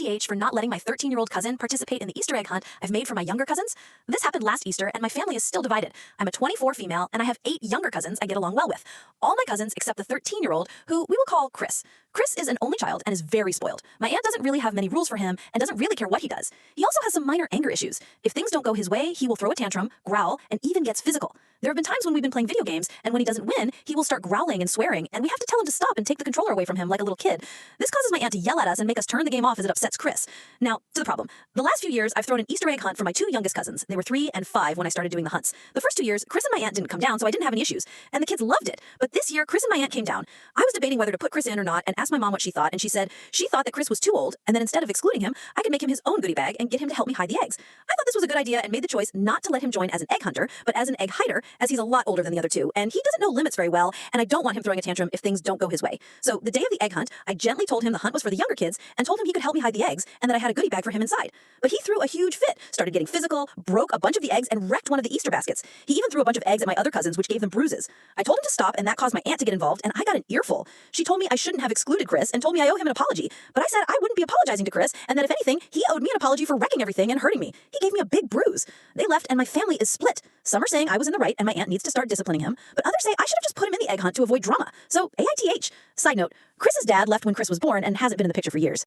AITH for not letting my 13-year-old cousin participate in the Easter egg hunt I've made for my younger cousins? This happened last Easter, and my family is still divided. I'm a 24 female, and I have 8 younger cousins I get along well with. All my cousins except the 13-year-old, who we will call Chris. Chris is an only child and is very spoiled. My aunt doesn't really have many rules for him and doesn't really care what he does. He also has some minor anger issues. If things don't go his way, he will throw a tantrum, growl, and even gets physical. There have been times when we've been playing video games, and when he doesn't win, he will start growling and swearing, and we have to tell him to stop and take the controller away from him like a little kid. This causes my aunt to yell at us and make us turn the game off as it upsets Chris. Now, to the problem. The last few years, I've thrown an Easter egg hunt for my 2 youngest cousins. They were 3 and 5 when I started doing the hunts. The first 2 years, Chris and my aunt didn't come down, so I didn't have any issues, and the kids loved it. But this year, Chris and my aunt came down. I was debating whether to put Chris in or not and asked my mom what she thought, and she said she thought that Chris was too old, and that instead of excluding him, I could make him his own goodie bag and get him to help me hide the eggs. I thought this was a good idea and made the choice not to let him join as an egg hunter, but as an egg hider, as he's a lot older than the other 2, and he doesn't know limits very well, and I don't want him throwing a tantrum if things don't go his way. So the day of the egg hunt, I gently told him the hunt was for the younger kids and told him he could help me hide the eggs and that I had a goodie bag for him inside. But he threw a huge fit, started getting physical, broke a bunch of the eggs, and wrecked one of the Easter baskets. He even threw a bunch of eggs at my other cousins, which gave them bruises. I told him to stop, and that caused my aunt to get involved, and I got an earful. She told me I shouldn't have excluded Chris and told me I owe him an apology. But I said I wouldn't be apologizing to Chris, and that if anything, he owed me an apology for wrecking everything and hurting me. He gave me a big bruise. They left, and my family is split. Some are saying I was in the right and my aunt needs to start disciplining him, but others say I should have just put him in the egg hunt to avoid drama. So AITH. Side note, Chris's dad left when Chris was born and hasn't been in the picture for years.